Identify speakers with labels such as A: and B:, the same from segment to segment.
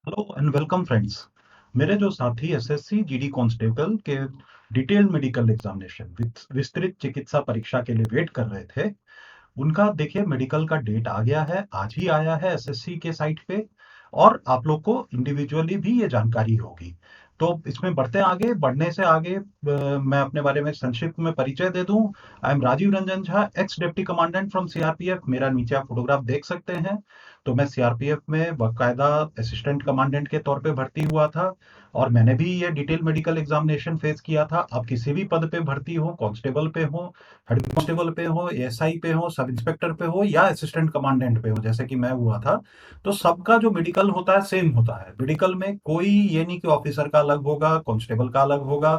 A: Hello and welcome friends. मेरे जो साथी एसएससी जीडी कांस्टेबल के डिटेल मेडिकल एग्जामिनेशन विस्तृत चिकित्सा परीक्षा के लिए वेट कर रहे थे, उनका देखिए मेडिकल का डेट आ गया है, आज ही आया है एसएससी के साइट पे। और आप लोग को इंडिविजुअली भी ये जानकारी होगी। तो इसमें बढ़ते हैं आगे, बढ़ने से आगे मैं अपने बारे में संक्षिप्त में परिचय दे दूं। I am Rajeev Ranjan Jha, ex deputy commandant from CRPF. मेरा नीचे आप फोटोग्राफ देख सकते हैं। तो मैं सीआरपीएफ में बाकायदा असिस्टेंट कमांडेंट के तौर पे भर्ती हुआ था, और मैंने भी ये डिटेल मेडिकल एग्जामिनेशन फेस किया था। आप किसी भी पद पे भर्ती हो, कांस्टेबल पे हो, हेड कांस्टेबल पे हो, एएसआई पे हो, सब इंस्पेक्टर पे हो, या असिस्टेंट कमांडेंट पे हो जैसे कि मैं हुआ था, तो सबका जो मेडिकल होता है सेम होता है। मेडिकल में कोई ये नहीं कि ऑफिसर का अलग होगा, कांस्टेबल का अलग होगा,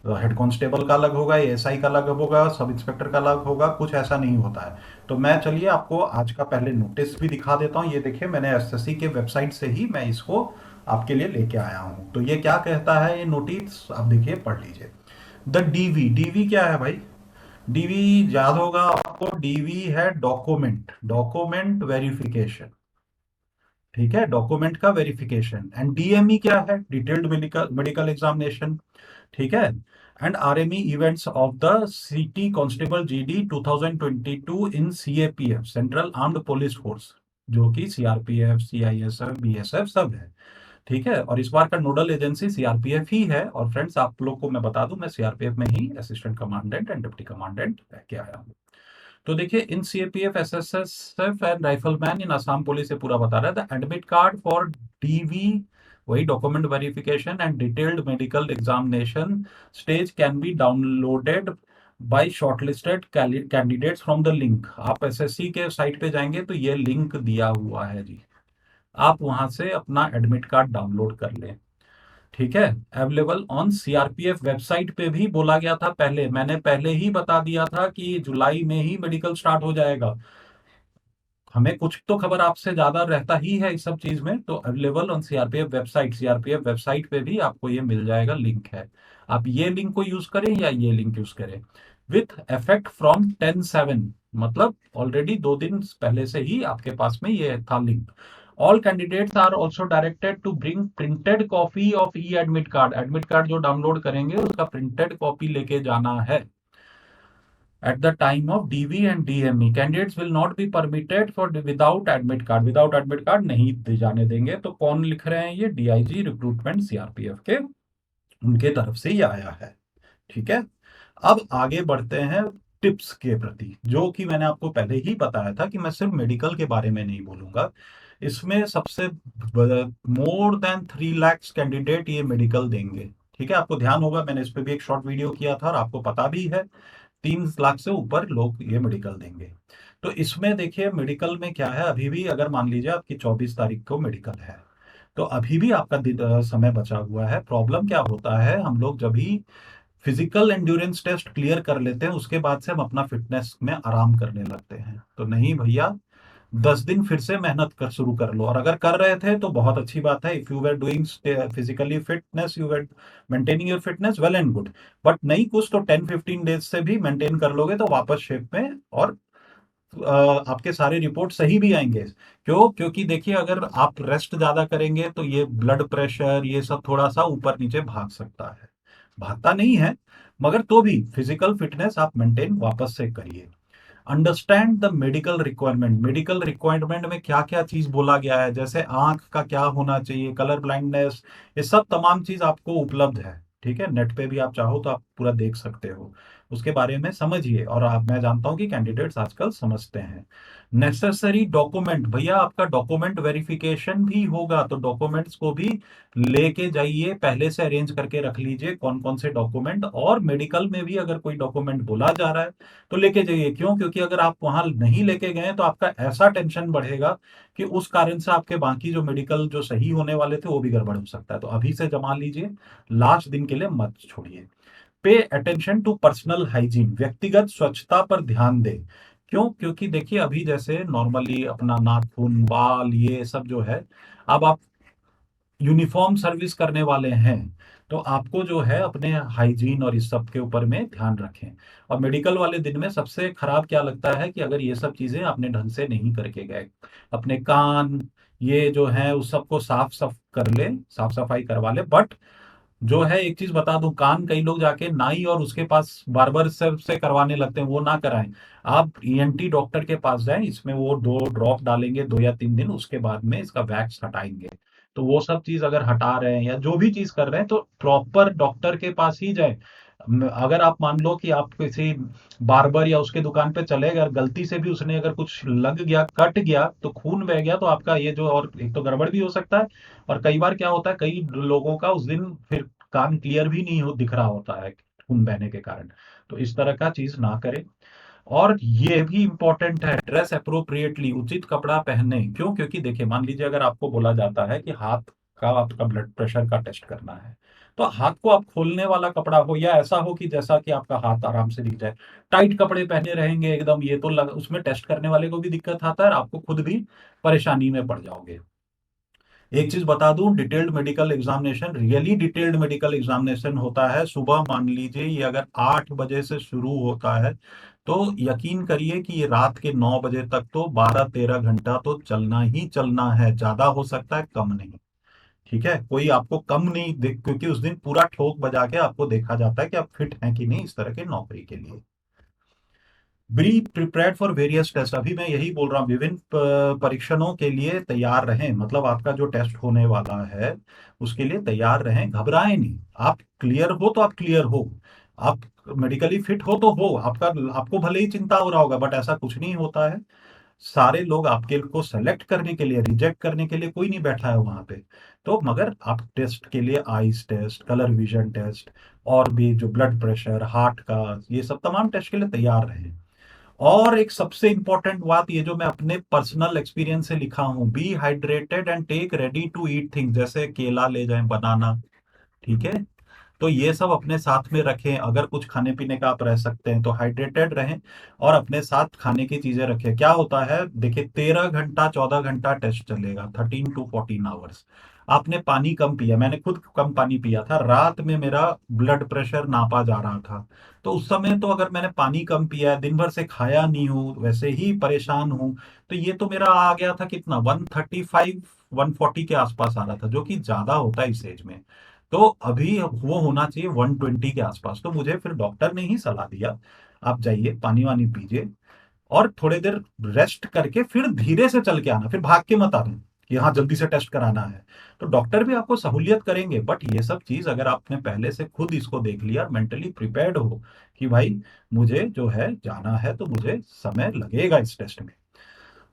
A: हेड कांस्टेबल का अलग होगा, एएसआई का अलग होगा, सब इंस्पेक्टर का अलग होगा, कुछ ऐसा नहीं होता है। तो मैं चलिए आपको आज का पहले नोटिस भी दिखा देता हूँ। ये देखिए, मैंने एसएससी के वेबसाइट से ही मैं इसको आपके लिए लेके आया हूँ। तो ये क्या कहता है ये नोटिस, आप देखिए पढ़ लीजिए। द डीवी, डीवी क्या है भाई? डीवी याद होगा आपको, डीवी है डॉक्यूमेंट, डॉक्यूमेंट वेरिफिकेशन। ठीक है, डॉक्यूमेंट का वेरिफिकेशन। एंड डीएमई क्या है? Detailed medical medical examination. ठीक है। And RME events of the city constable GD 2022 in CAPF, central armed police force, जो कि सीआरपीएफ, सीआईएसएफ, बीएसएफ सब है। ठीक है। और इस बार का नोडल एजेंसी सीआरपीएफ ही है। और फ्रेंड्स, आप लोग को मैं बता दूं, मैं सीआरपीएफ में ही assistant commandant and deputy commandant रह के आया हूँ। तो देखिए, in CAPF, SSF and rifleman in Assam police, ये पूरा बता रहा है। The admit card for DV, वही document verification and detailed medical examination stage, can be downloaded by shortlisted candidates from the link. आप एसएससी के साइट पे जाएंगे तो ये लिंक दिया हुआ है जी, आप वहां से अपना एडमिट कार्ड डाउनलोड कर लें। ठीक है। अवेलेबल ऑन सीआरपीएफ वेबसाइट पे भी बोला गया था पहले, मैंने पहले ही बता दिया था कि जुलाई में ही मेडिकल स्टार्ट हो जाएगा। हमें कुछ तो खबर आपसे ज्यादा रहता ही है इस सब चीज में। तो available on CRPF website, CRPF website पे भी आपको ये मिल जाएगा, लिंक है। आप ये लिंक को यूज करें या ये लिंक यूज करें, विथ इफेक्ट फ्रॉम 10/7, मतलब ऑलरेडी 2 दिन पहले से ही आपके पास में ये था link. All candidates are also directed to bring printed copy of e admit card. Admit card जो डाउनलोड करेंगे उसका प्रिंटेड कॉपी लेके जाना है। At the time of DV and DME, candidates will not be permitted for without admit card. Without admit card नहीं दे जाने देंगे। तो कौन लिख रहे हैं ये? डीआईजी रिक्रूटमेंट सीआरपीएफ के, उनके तरफ से ये आया है। ठीक है। अब आगे बढ़ते हैं टिप्स के प्रति, जो कि मैंने आपको पहले ही बताया था कि मैं सिर्फ मेडिकल के बारे में नहीं बोलूंगा। इसमें सबसे मोर देन 3 लाख कैंडिडेट ये मेडिकल देंगे। ठीक है, आपको ध्यान होगा, मैंने इस पे भी एक शॉर्ट वीडियो किया था और आपको पता भी है, 3 लाख से ऊपर लोग ये मेडिकल देंगे। तो इसमें देखिए मेडिकल में क्या है, अभी भी अगर मान लीजिए आपकी 24 तारीख को मेडिकल है, तो अभी भी आपका समय बचा हुआ है। प्रॉब्लम क्या होता है, हम लोग जब भी फिजिकल एंड्योरेंस टेस्ट क्लियर कर लेते हैं, उसके बाद से हम अपना फिटनेस में आराम करने लगते हैं। तो नहीं भैया, 10 दिन फिर से मेहनत कर शुरू कर लो। और अगर कर रहे थे तो बहुत अच्छी बात है। If you were doing physically fitness, you were maintaining your fitness, well and good. But नहीं कुछ तो 10-15 डेज से भी मेंटेन कर लोगे तो वापस शेप में, और आपके सारे रिपोर्ट सही भी आएंगे। क्यों? क्योंकि देखिए, अगर आप रेस्ट ज्यादा करेंगे तो ये ब्लड प्रेशर ये सब थोड़ा सा ऊपर नीचे भाग सकता है। भागता नहीं है, मगर तो भी फिजिकल फिटनेस आप मेंटेन वापस से करिए। Understand the medical requirement. Medical requirement में क्या क्या चीज बोला गया है, जैसे आंख का क्या होना चाहिए, कलर ब्लाइंडनेस, ये सब तमाम चीज आपको उपलब्ध है। ठीक है, नेट पे भी आप चाहो तो आप पूरा देख सकते हो, उसके बारे में समझिए। और आप, मैं जानता हूं कि कैंडिडेट्स आजकल समझते हैं। नेसेसरी डॉक्यूमेंट, भैया आपका डॉक्यूमेंट वेरिफिकेशन भी होगा, तो डॉक्यूमेंट्स को भी लेके जाइए, पहले से अरेंज करके रख लीजिए कौन कौन से डॉक्यूमेंट। और मेडिकल में भी अगर कोई डॉक्यूमेंट बोला जा रहा है तो लेके जाइए। क्यों? क्योंकि अगर आप वहां नहीं लेके गए तो आपका ऐसा टेंशन बढ़ेगा कि उस कारण से आपके बाकी जो मेडिकल जो सही होने वाले थे वो भी गड़बड़ हो सकता है। तो अभी से जमा लीजिए, लास्ट दिन के लिए मत छोड़िए। Pay attention to personal hygiene, व्यक्तिगत स्वच्छता पर ध्यान दे। क्यों? क्योंकि देखिए, अभी जैसे नॉर्मली अपना नाखून, बाल, ये सब जो है, अब आप यूनिफॉर्म सर्विस करने वाले हैं, तो आपको जो है अपने हाइजीन और इस सब के ऊपर में ध्यान रखें। और मेडिकल वाले दिन में सबसे खराब क्या लगता है कि अगर ये सब चीजें आपने ढंग से नहीं करके गए, अपने कान ये जो है उस सबको साफ साफ कर ले, साफ सफाई करवा ले। बट जो है एक चीज बता दूं, कान कई लोग जाके नाई और उसके पास बार्बर से करवाने लगते हैं, वो ना कराएं। आप ईएनटी डॉक्टर के पास जाएं, इसमें वो 2 ड्रॉप डालेंगे 2 या 3 दिन, उसके बाद में इसका वैक्स हटाएंगे। तो वो सब चीज अगर हटा रहे हैं या जो भी चीज कर रहे हैं तो प्रॉपर डॉक्टर के पास ही जाए। अगर आप मान लो कि आप किसी बार्बर या उसके दुकान पे चले गए, अगर गलती से भी उसने अगर कुछ लग गया, कट गया, तो खून बह गया, तो आपका ये जो, और एक तो गड़बड़ भी हो सकता है। और कई बार क्या होता है, कई लोगों का उस दिन फिर कान क्लियर भी नहीं हो दिख रहा होता है खून बहने के कारण। तो इस तरह का चीज ना करें। और ये भी इंपॉर्टेंट है, ड्रेस अप्रोप्रिएटली, उचित कपड़ा पहने। क्यों? क्योंकि देखिए, मान लीजिए अगर आपको बोला जाता है कि हाथ का आपका ब्लड प्रेशर का टेस्ट करना है, तो हाथ को आप खोलने वाला कपड़ा हो या ऐसा हो कि जैसा कि आपका हाथ आराम से दिख जाए। टाइट कपड़े पहने रहेंगे एकदम, ये तो उसमें टेस्ट करने वाले को भी दिक्कत आता है और आपको खुद भी परेशानी में पड़ जाओगे। एक चीज बता दूं, detailed medical examination, really detailed medical examination होता है सुबह। मान लीजिए ये अगर 8 बजे से शुरू होता है, तो यकीन करिए कि ये रात के 9 बजे तक तो 12-13 घंटा तो चलना ही चलना है। ज्यादा हो सकता है, कम नहीं। ठीक है, कोई आपको कम नहीं देख, क्योंकि उस दिन पूरा ठोक बजा के आपको देखा जाता है कि आप फिट हैं कि नहीं इस तरह के नौकरी के लिए। Be prepared for various test, अभी मैं यही बोल रहा हूँ, विभिन्न परीक्षणों के लिए तैयार रहें। मतलब आपका जो टेस्ट होने वाला है उसके लिए तैयार रहें, घबराएं नहीं। आप क्लियर हो तो आप क्लियर हो, आप मेडिकली फिट हो तो हो, आपका आपको भले ही चिंता हो रहा होगा, बट ऐसा कुछ नहीं होता है। सारे लोग आपके को सेलेक्ट करने के लिए, रिजेक्ट करने के लिए कोई नहीं बैठा है वहां पे। तो मगर आप टेस्ट के लिए eyes test, colour vision test, और भी जो ब्लड प्रेशर, हार्ट का, ये सब तमाम टेस्ट के लिए तैयार रहें। और एक सबसे इंपॉर्टेंट बात, ये जो मैं अपने पर्सनल एक्सपीरियंस से लिखा हूं, be hydrated and take ready to eat things, जैसे केला ले जाएं, बनाना। ठीक है, तो ये सब अपने साथ में रखें। अगर कुछ खाने पीने का आप रह सकते हैं तो हाइड्रेटेड रहें, और अपने साथ खाने की चीजें रखें। क्या होता है देखिए, 13 घंटा 14 घंटा टेस्ट चलेगा, 13 to 14 आवर्स। आपने पानी कम पिया, मैंने खुद कम पानी पिया था, रात में मेरा ब्लड प्रेशर नापा जा रहा था। तो उस समय तो अगर मैंने पानी कम पिया है, दिन भर से खाया नहीं हूं, वैसे ही परेशान हूं, तो ये तो मेरा आ गया था कितना, 135 140 के आसपास आ रहा था, जो कि ज्यादा होता है इस एज में। तो अभी वो होना चाहिए 120 के आसपास। तो मुझे फिर डॉक्टर ने ही सलाह दिया, आप जाइए पानी वानी पीजिए, और थोड़ी देर रेस्ट करके फिर धीरे से चल के आना, फिर भाग के मत आना कि हाँ जल्दी से टेस्ट कराना है। तो डॉक्टर भी आपको सहूलियत करेंगे, बट ये सब चीज अगर आपने पहले से खुद इसको देख लिया और मेंटली प्रिपेयर्ड हो कि भाई मुझे जो है जाना है, तो मुझे समय लगेगा इस टेस्ट में।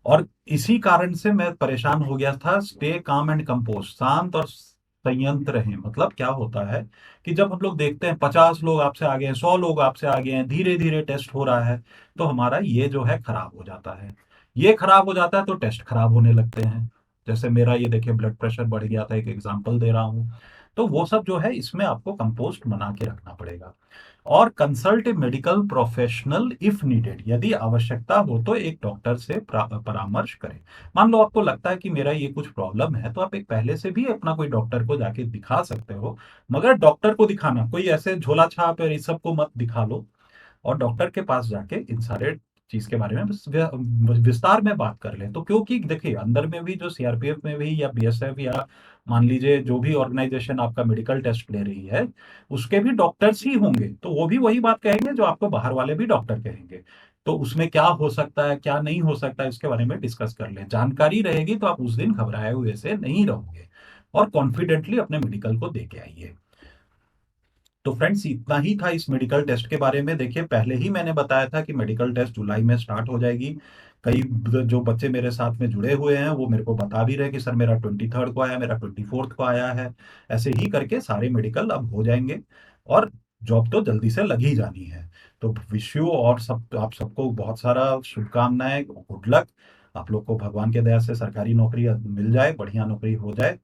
A: और इसी कारण से मैं परेशान हो गया था। स्टे काम एंड कंपोज, शांत और संयंत्र रहें। मतलब क्या होता है कि जब हम लोग देखते हैं 50 लोग आपसे आगे हैं, 100 लोग आपसे आगे हैं, धीरे धीरे टेस्ट हो रहा है, तो हमारा ये जो है खराब हो जाता है। ये खराब हो जाता है तो टेस्ट खराब होने लगते हैं। जैसे मेरा ये देखिए ब्लड प्रेशर बढ़ गया था, एक एग्जांपल दे रहा हूँ। तो वो सब जो है इसमें आपको कंपोस्ट बना के रखना पड़ेगा। और consult A medical professional if needed, यदि आवश्यकता हो तो एक डॉक्टर से परामर्श करें। मान लो आपको लगता है कि मेरा ये कुछ प्रॉब्लम है, तो आप एक पहले से भी अपना कोई डॉक्टर को जाके दिखा सकते हो। मगर डॉक्टर को दिखाना, कोई ऐसे झोला छाप और इस सब को मत दिखा लो, और डॉक्टर के पास जाके इन सारे चीज के बारे में बस विस्तार में बात कर लें। तो क्योंकि देखिए, अंदर में भी जो सीआरपीएफ में भी, या बीएसएफ, या मान लीजिए जो भी ऑर्गेनाइजेशन आपका मेडिकल टेस्ट ले रही है, उसके भी डॉक्टर्स ही होंगे, तो वो भी वही बात कहेंगे जो आपको बाहर वाले भी डॉक्टर कहेंगे। तो उसमें क्या हो सकता है, क्या नहीं हो सकता है, इसके बारे में डिस्कस कर लें। जानकारी रहेगी तो आप उस दिन घबराए हुए से नहीं रहोगे, और कॉन्फिडेंटली अपने मेडिकल को दे के आइए। तो फ्रेंड्स, इतना ही था इस मेडिकल टेस्ट के बारे में। देखिए, पहले ही मैंने बताया था कि मेडिकल टेस्ट जुलाई में स्टार्ट हो जाएगी। कई जो बच्चे मेरे साथ में जुड़े हुए हैं वो मेरे को बता भी रहे कि सर मेरा 23rd को आया, मेरा 24th को आया है। ऐसे ही करके सारे मेडिकल अब हो जाएंगे, और जॉब तो जल्दी से लग ही जानी है। तो विश यू और सब, आप सबको बहुत सारा शुभकामनाएं, गुड लक। आप लोग को भगवान के दया से सरकारी नौकरी मिल जाए, बढ़िया नौकरी हो जाए।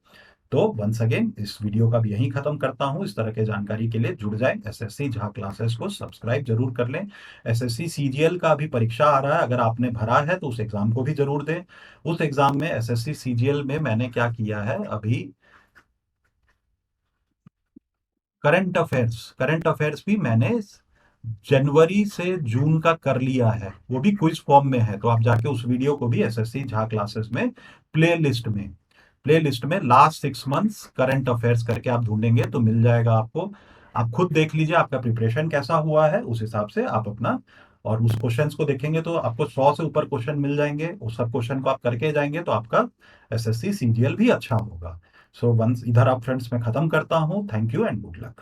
A: तो वंस अगेन इस वीडियो का भी यहीं खत्म करता हूं। इस तरह के जानकारी के लिए जुड़ जाएं, एसएससी झा क्लासेस को सब्सक्राइब जरूर कर लें। एसएससी सीजीएल का अभी परीक्षा आ रहा है, अगर आपने भरा है तो उस एग्जाम को भी जरूर दें। उस एग्जाम में एसएससी सीजीएल में मैंने क्या किया है अभी, करंट अफेयर्स भी मैंने जनवरी से जून का कर लिया है, वो भी क्विज फॉर्म में है। तो आप जाके उस वीडियो को भी एसएससी झा क्लासेस में प्ले लिस्ट में प्ले लिस्ट में लास्ट 6 मंथ्स करंट अफेयर्स करके आप ढूंढेंगे तो मिल जाएगा आपको। आप खुद देख लीजिए आपका प्रिपरेशन कैसा हुआ है, उस हिसाब से आप अपना और उस क्वेश्चंस को देखेंगे तो आपको 100 से ऊपर क्वेश्चन मिल जाएंगे। उस सब क्वेश्चन को आप करके जाएंगे तो आपका एसएससी सीजीएल भी अच्छा होगा। सो वंस इधर आप फ्रेंड्स मैं खत्म करता हूँ। Thank you and good luck.